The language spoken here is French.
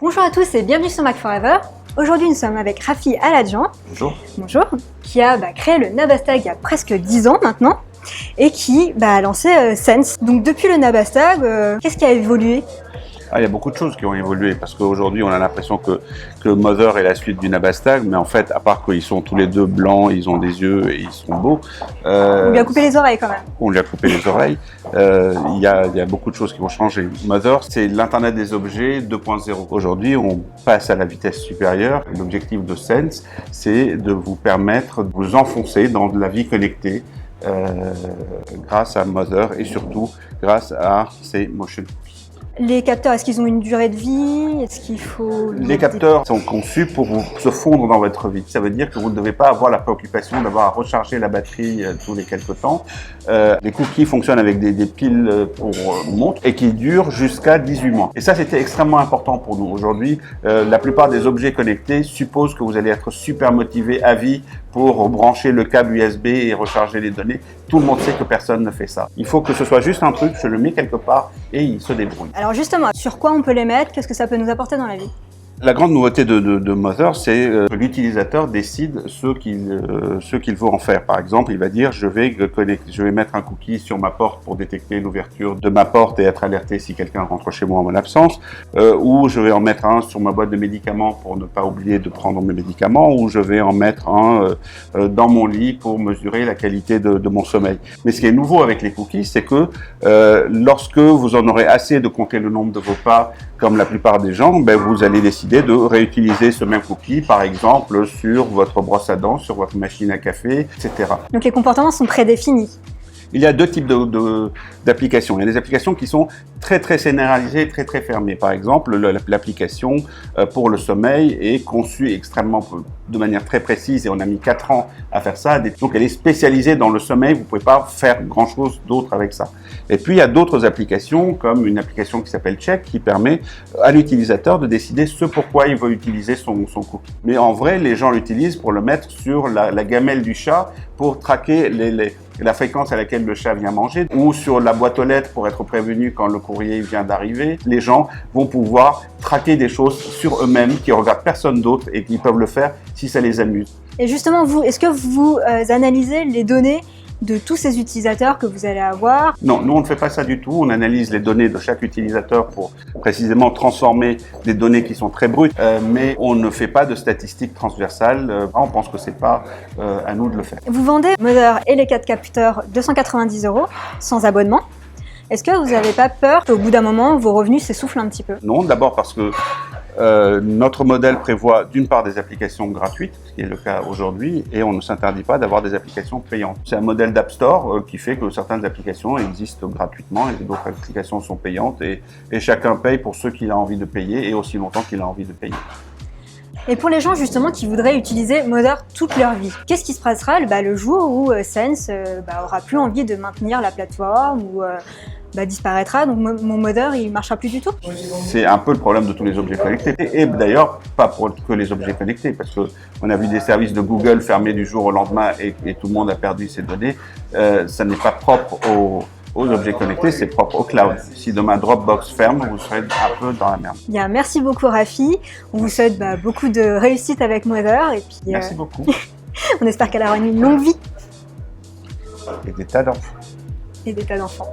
Bonjour à tous et bienvenue sur Mac Forever. Aujourd'hui, nous sommes avec Rafi Aladjian. Bonjour. Bonjour. Qui a créé le Nabastag il y a presque 10 ans maintenant et qui a lancé Sense. Donc depuis le Nabastag, qu'est-ce qui a évolué? Il y a beaucoup de choses qui ont évolué parce qu'aujourd'hui on a l'impression que Mother est la suite du Nabastag, mais en fait, à part qu'ils sont tous les deux blancs, ils ont des yeux et ils sont beaux. On lui a coupé les oreilles quand même. On lui a coupé les oreilles. Il y a beaucoup de choses qui vont changer. Mother, c'est l'Internet des objets 2.0. Aujourd'hui, on passe à la vitesse supérieure. L'objectif de Sense, c'est de vous permettre de vous enfoncer dans de la vie connectée grâce à Mother et surtout grâce à ces motion copies. Les capteurs, est-ce qu'ils ont une durée de vie? Est-ce qu'il faut... Les capteurs sont conçus pour se fondre dans votre vie. Ça veut dire que vous ne devez pas avoir la préoccupation d'avoir à recharger la batterie tous les quelques temps. Les cookies fonctionnent avec des piles pour montre et qui durent jusqu'à 18 mois. Et ça, c'était extrêmement important pour nous. Aujourd'hui, la plupart des objets connectés supposent que vous allez être super motivé à vie pour brancher le câble USB et recharger les données. Tout le monde sait que personne ne fait ça. Il faut que ce soit juste un truc, je le mets quelque part et il se débrouille. Alors justement, sur quoi on peut les mettre? Qu'est-ce que ça peut nous apporter dans la vie? La grande nouveauté de Mother, c'est que l'utilisateur décide ce qu'il veut en faire. Par exemple, il va dire je vais mettre un cookie sur ma porte pour détecter l'ouverture de ma porte et être alerté si quelqu'un rentre chez moi en mon absence, ou je vais en mettre un sur ma boîte de médicaments pour ne pas oublier de prendre mes médicaments, ou je vais en mettre un dans mon lit pour mesurer la qualité de mon sommeil. Mais ce qui est nouveau avec les cookies, c'est que lorsque vous en aurez assez de compter le nombre de vos pas, comme la plupart des gens, vous allez décider de réutiliser ce même cookie, par exemple, sur votre brosse à dents, sur votre machine à café, etc. Donc les comportements sont prédéfinis. Il y a deux types d'applications. Il y a des applications qui sont très généralisées, très fermées. Par exemple, l'application pour le sommeil est conçue de manière très précise et on a mis 4 ans à faire ça. Donc elle est spécialisée dans le sommeil, vous ne pouvez pas faire grand-chose d'autre avec ça. Et puis il y a d'autres applications, comme une application qui s'appelle Check, qui permet à l'utilisateur de décider ce pourquoi il veut utiliser son cookie. Mais en vrai, les gens l'utilisent pour le mettre sur la gamelle du chat, pour traquer la fréquence à laquelle le chat vient manger, ou sur la boîte aux lettres pour être prévenu quand le courrier vient d'arriver. Les gens vont pouvoir traquer des choses sur eux-mêmes qui regardent personne d'autre et qui peuvent le faire si ça les amuse. Et justement, est-ce que vous analysez les données de tous ces utilisateurs que vous allez avoir? Non, nous on ne fait pas ça du tout. On analyse les données de chaque utilisateur pour précisément transformer des données qui sont très brutes, mais on ne fait pas de statistiques transversales. On pense que c'est pas à nous de le faire. Vous vendez Mother et les 4 capteurs 290 € sans abonnement. Est-ce que vous n'avez pas peur qu'au bout d'un moment, vos revenus s'essoufflent un petit peu? Non, d'abord parce que notre modèle prévoit d'une part des applications gratuites, ce qui est le cas aujourd'hui, et on ne s'interdit pas d'avoir des applications payantes. C'est un modèle d'App Store qui fait que certaines applications existent gratuitement et d'autres applications sont payantes et chacun paye pour ceux qu'il a envie de payer et aussi longtemps qu'il a envie de payer. Et pour les gens justement qui voudraient utiliser Mother toute leur vie, qu'est-ce qui se passera le jour où Sense aura plus envie de maintenir la plateforme ou disparaîtra, donc mon Mother il marchera plus du tout? C'est un peu le problème de tous les objets connectés et d'ailleurs pas pour que les objets connectés, parce que on a vu des services de Google fermer du jour au lendemain et tout le monde a perdu ses données. Ça n'est pas propre aux objets connectés, c'est propre au cloud. Si demain Dropbox ferme, vous serez un peu dans la merde. Bien, merci beaucoup Rafi. On vous souhaite beaucoup de réussite avec Mother et puis merci beaucoup. On espère qu'elle aura une longue vie. Et des tas d'enfants. Et des tas d'enfants.